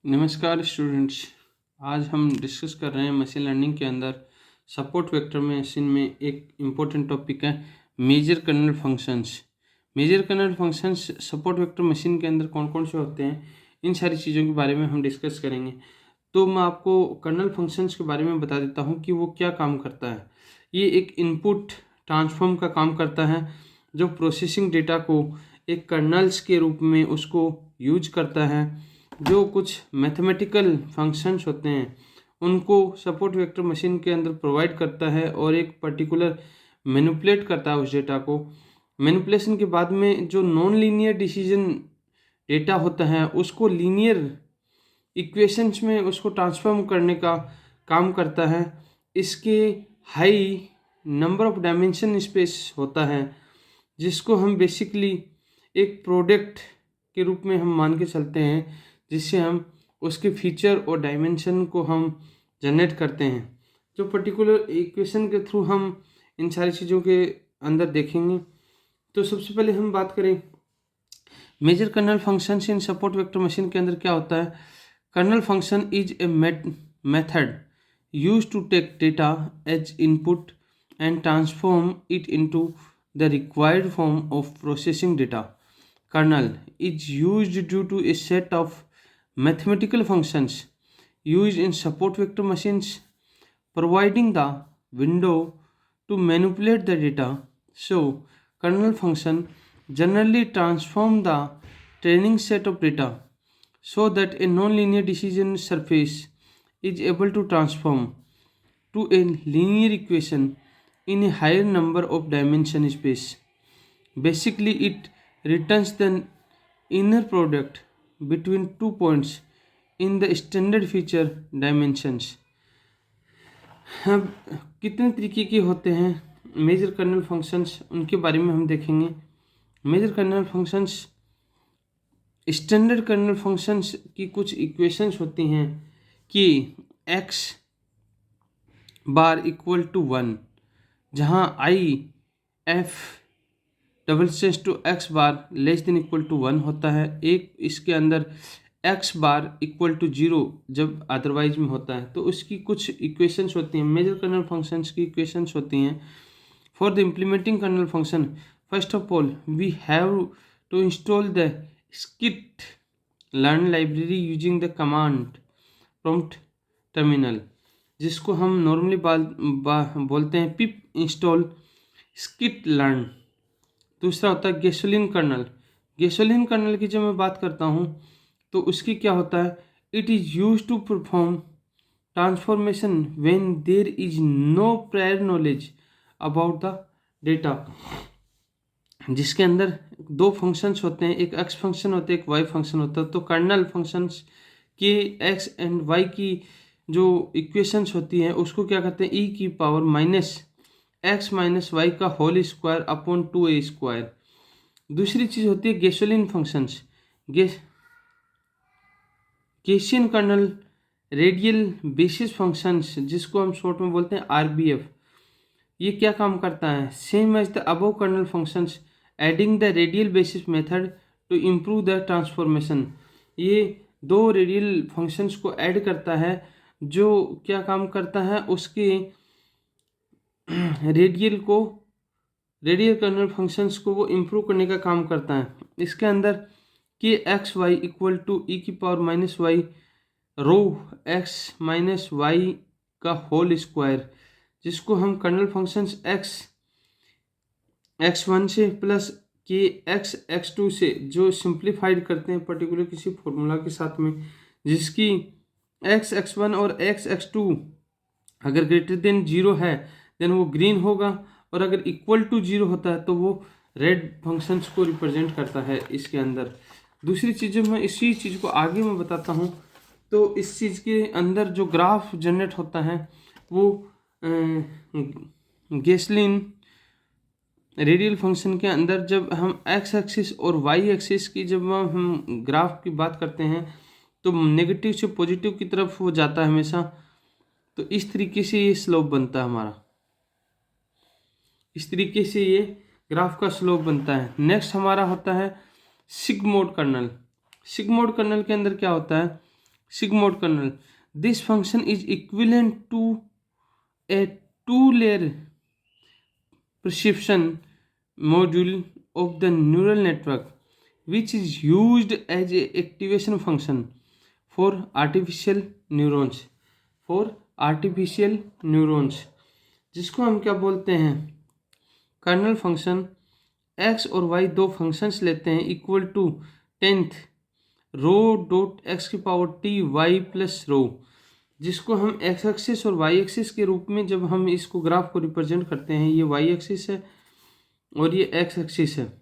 नमस्कार स्टूडेंट्स। आज हम डिस्कस कर रहे हैं मशीन लर्निंग के अंदर सपोर्ट वेक्टर मशीन में एक इम्पोर्टेंट टॉपिक है major kernel functions. Major kernel functions support vector machine के अंदर कौन कौन से होते हैं, इन सारी चीज़ों के बारे में हम डिस्कस करेंगे। तो मैं आपको कर्नल फंक्शंस के बारे में बता देता हूँ कि वो क्या काम करता है। ये एक इनपुट ट्रांसफॉर्म का काम करता है जो प्रोसेसिंग डेटा को एक कर्नल्स के रूप में उसको यूज करता है। जो कुछ मैथमेटिकल फंक्शंस होते हैं उनको सपोर्ट वेक्टर मशीन के अंदर प्रोवाइड करता है और एक पर्टिकुलर मैनिपुलेट करता है उस डेटा को। मैनिपुलेशन के बाद में जो नॉन लीनियर डिसीजन डेटा होता है उसको लीनियर इक्वेशंस में उसको ट्रांसफॉर्म करने का काम करता है। इसके high number of dimension space होता है जिसको हम बेसिकली एक प्रोडक्ट के रूप में हम मान के चलते हैं, जिससे हम उसके फीचर और डायमेंशन को हम जनरेट करते हैं। जो पर्टिकुलर इक्वेशन के थ्रू हम इन सारी चीज़ों के अंदर देखेंगे। तो सबसे पहले हम बात करें major kernel function in support vector machine के अंदर क्या होता है। Kernel function is a method use to take data as input and transform it into the required form of processing data. Kernel is used due to a set of mathematical functions used in support vector machines, providing the window to manipulate the data. So, kernel function generally transform the training set of data so that a nonlinear decision surface is able to transform to a linear equation in a higher number of dimension space. Basically, it returns the inner product between 2 points in the standard feature dimensions. अब कितने तरीके के होते हैं major kernel functions, उनके बारे में हम देखेंगे। Major kernel functions, standard kernel functions की कुछ इक्वेशंस होती हैं कि x बार इक्वल टू 1, जहाँ if double sense to x bar less than equal to 1 होता है। एक इसके अंदर एक्स बार इक्वल टू 0 जब अदरवाइज में होता है। तो उसकी कुछ इक्वेशंस होती हैं, मेजर कर्नल फंक्शंस की इक्वेशंस होती हैं। For the implementing kernel function, first of all we have to install the scikit learn library using the command prompt terminal, जिसको हम नॉर्मली बोलते हैं पिप इंस्टॉल स्किट लर्न। दूसरा होता है गैसोलीन कर्नल। गैसोलीन कर्नल की जब मैं बात करता हूँ तो उसकी क्या होता है, it is use to perform transformation when there is no prior knowledge about the data, जिसके अंदर दो फंक्शंस होते हैं, एक एक्स फंक्शन होता है, एक वाई फंक्शन होता है। तो कर्नल फंक्शंस के एक्स एंड वाई की जो इक्वेशंस होती हैं उसको क्या कहते हैं, ई की power minus x minus y का होल स्क्वायर अपॉन 2a²। दूसरी चीज़ होती है Gaussian functions, Gaussian kernel radial basis functions, जिसको हम शॉर्ट में बोलते हैं आरबीएफ। ये क्या काम करता है, same as the above kernel functions adding the radial basis method to improve the transformation. ये दो रेडियल फंक्शंस को ऐड करता है जो क्या काम करता है, उसके रेडियल कर्नल फंक्शंस को वो इम्प्रूव करने का काम करता है। इसके अंदर के एक्स वाई इक्वल टू ई की पावर माइनस वाई रो एक्स माइनस वाई का होल स्क्वायर, जिसको हम कर्नल फंक्शंस x1 से प्लस के x2 से जो सिंप्लीफाइड करते हैं पर्टिकुलर किसी फॉर्मूला के साथ में, जिसकी x1 और x2 अगर ग्रेटर देन 0 है देन वो ग्रीन होगा, और अगर इक्वल टू 0 होता है तो वो रेड फंक्शंस को रिप्रेजेंट करता है इसके अंदर। दूसरी चीज़ मैं इसी चीज़ को आगे मैं बताता हूँ। तो इस चीज़ के अंदर जो ग्राफ जनरेट होता है वो गैसोलीन रेडियल फंक्शन के अंदर जब हम एक्स एक्सिस और वाई एक्सिस की जब हम ग्राफ की बात करते हैं तो नेगेटिव से पॉजिटिव की तरफ वो जाता है हमेशा। तो इस तरीके से ये स्लोप बनता है हमारा, इस तरीके से ये ग्राफ का स्लोप बनता है। नेक्स्ट हमारा होता है सिगमोड कर्नल। सिगमोड कर्नल के अंदर क्या होता है, sigmoid kernel. This function is equivalent to a two-layer perception module of the neural network, which is used as a activation function for artificial neurons. जिसको हम क्या बोलते हैं, कर्नल फंक्शन। एक्स और वाई दो फंक्शंस लेते हैं equal to 10th rho dot x की power t y plus rho, जिसको हम एक्स एक्सिस और वाई एक्सिस के रूप में जब हम इसको ग्राफ को रिप्रेजेंट करते हैं, ये वाई एक्सिस है और ये एक्स एक्सिस है,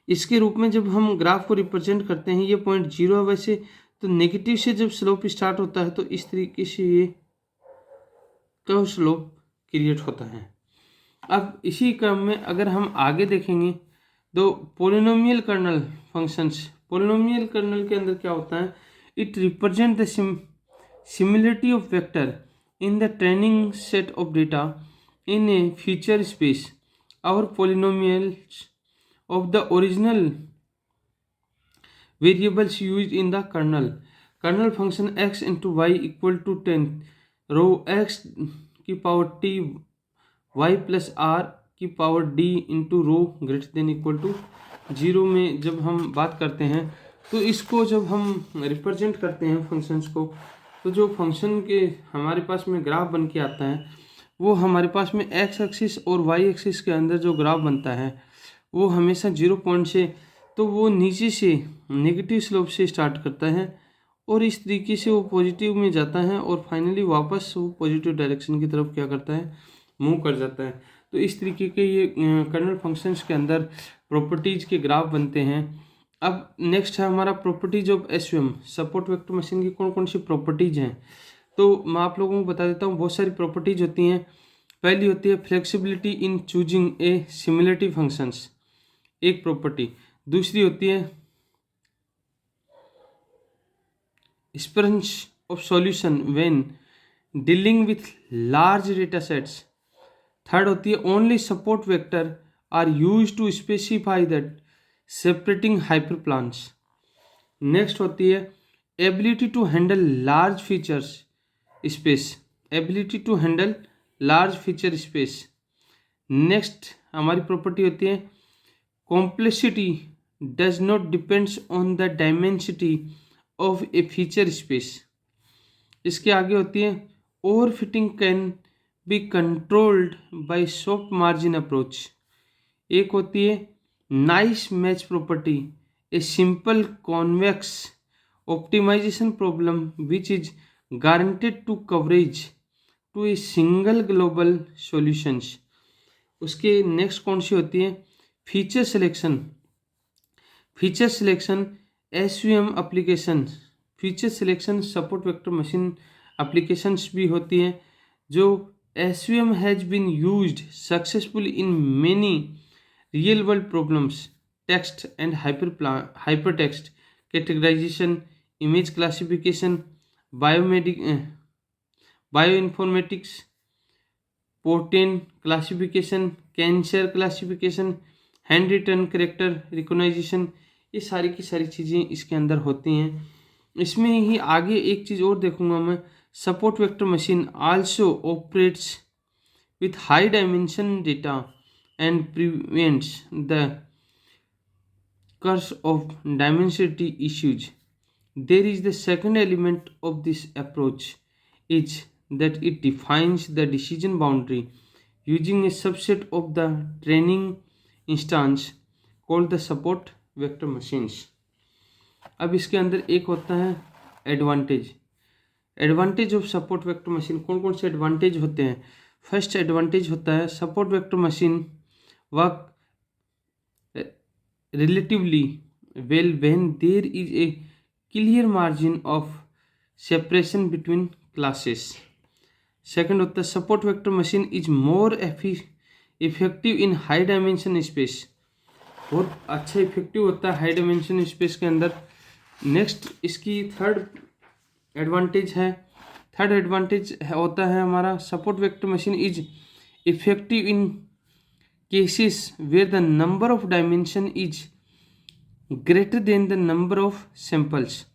इसके रूप में जब हम ग्राफ को रिप्रेजेंट करते हैं, ये पॉइंट 0 है वैसे तो नेगेटिव से जब स्लोप स्टार्ट होता है तो इस तरीके से ये कर्व स्लोप क्रिएट होता है। अब इसी क्रम में अगर हम आगे देखेंगे तो polynomial kernel functions, polynomial kernel के अंदर क्या होता है, it represent the similarity of vector in the training set of data in a feature space और polynomials of the original variables used in the kernel. Kernel function x into y equal to 10 rho x की power t y plus r की power d into rho greater than equal to 0 में जब हम बात करते हैं तो इसको जब हम रिप्रेजेंट करते हैं फंक्शंस को, तो जो फंक्शन के हमारे पास में ग्राफ बन के आता है वो हमारे पास में x एक्सिस और y एक्सिस के अंदर जो ग्राफ बनता है वो हमेशा 0 पॉइंट से, तो वो नीचे से नेगेटिव स्लोप से स्टार्ट करता है और इस तरीके से वो पॉजिटिव में जाता है और फाइनली वापस वो पॉजिटिव डायरेक्शन की तरफ क्या करता है, मूव कर जाता है। तो इस तरीके के ये कर्नल फंक्शंस के अंदर प्रॉपर्टीज़ के ग्राफ बनते हैं। अब नेक्स्ट है हमारा properties of SVM, support vector machine की कौन कौन सी प्रॉपर्टीज हैं, तो मैं आप लोगों को बता देता हूँ। बहुत सारी प्रॉपर्टीज होती हैं। पहली होती है flexibility in choosing a similarity functions, एक प्रॉपर्टी। दूसरी होती है sparseness of solution when dealing with large data sets. Third होती है only support vector are used to specify that separating hyperplanes. Next होती है ability to handle large features space, ability to handle large feature space. Next हमारी property होती है complexity does not depends on the dimensionality of a feature space। इसके आगे होती है overfitting can be controlled by soft margin approach। एक होती है nice match property, a simple convex optimization problem which is guaranteed to coverage to a single global solutions। उसके next कौन सी होती है feature selection, feature selection SVM application, feature selection support vector machine applications भी होती हैं जो SVM has been used successfully in many real world problems, text and hypertext categorization, image classification, bioinformatics, protein classification, cancer classification, handwritten character recognization, ये सारी की सारी चीज़ें इसके अंदर होती हैं। इसमें ही आगे एक चीज़ और देखूंगा मैं, support vector machine also operates with high dimension data and prevents the curse of dimensionality issues. There is the second element of this approach is that it defines the decision boundary using a subset of the training instance called the support vector machines। अब इसके अंदर एक होता है advantage, advantage of support vector machine. कौन कौन से advantage होते हैं? फर्स्ट एडवांटेज होता है support vector machine work relatively well when there is a clear margin of separation between classes. Second होता है support vector machine is more effective in high dimension space, बहुत अच्छा इफेक्टिव होता है हाई डायमेंशन स्पेस के अंदर। Next इसकी third advantage होता है हमारा support vector machine is effective in cases where the number of dimension is greater than the number of samples.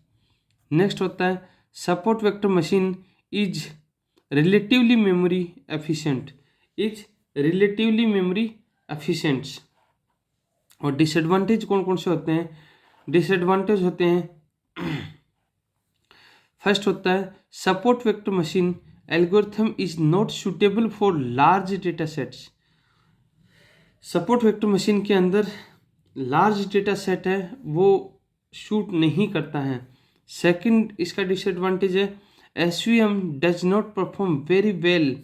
Next होता है support vector machine is relatively memory efficient, और disadvantage कौन कौन से होते हैं? डिसएडवांटेज होते हैं, फर्स्ट होता है support vector machine algorithm is not suitable for large data sets. Support vector machine के अंदर लार्ज डेटा सेट है वो शूट नहीं करता है। सेकंड इसका डिसएडवांटेज है SVM does not perform very well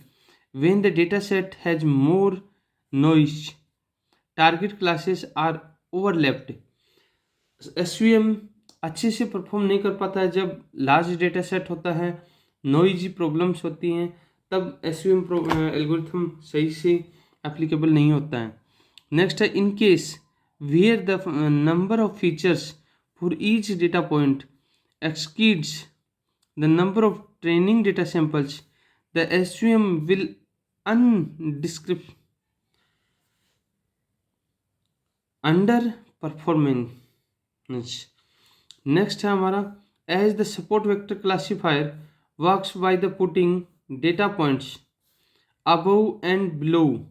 when the data set has more noise, target classes are overlapped. SVM अच्छे से परफॉर्म नहीं कर पाता है जब लार्ज डेटा सेट होता है, नॉइजी प्रॉब्लम्स होती हैं, तब SVM एल्गोरिथम सही से एप्लीकेबल नहीं होता है। नेक्स्ट है in case where the number of features for each data point exceeds the number of training data samples, the SVM will underperformance। Next है हमारा as the support vector classifier works by the putting data points above and below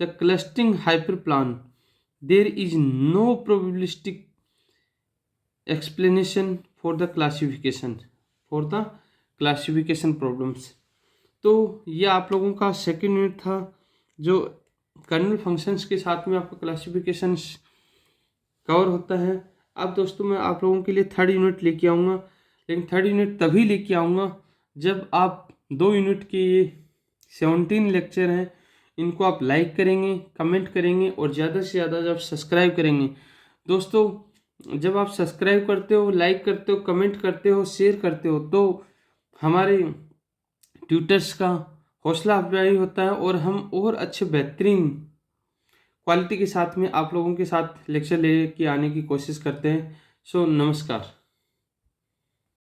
the clustering hyperplan, there is no probabilistic explanation for the classification problems। तो ये आप लोगों का second unit था जो colonel functions के साथ में आपका क्लासिफिकेशंस कवर होता है। अब दोस्तों मैं आप लोगों के लिए थर्ड यूनिट लेके आऊँगा, लेकिन थर्ड यूनिट तभी लेके आऊँगा जब आप 2 यूनिट के 17 लेक्चर हैं इनको आप लाइक करेंगे, कमेंट करेंगे और ज़्यादा से ज़्यादा जब सब्सक्राइब करेंगे। दोस्तों जब आप सब्सक्राइब करते हो, लाइक करते हो, कमेंट करते हो, शेयर करते हो तो हमारे ट्यूटर्स का हौसला अफजाई होता है और हम और अच्छे बेहतरीन क्वालिटी के साथ में आप लोगों के साथ लेक्चर लेके आने की कोशिश करते हैं। सो नमस्कार।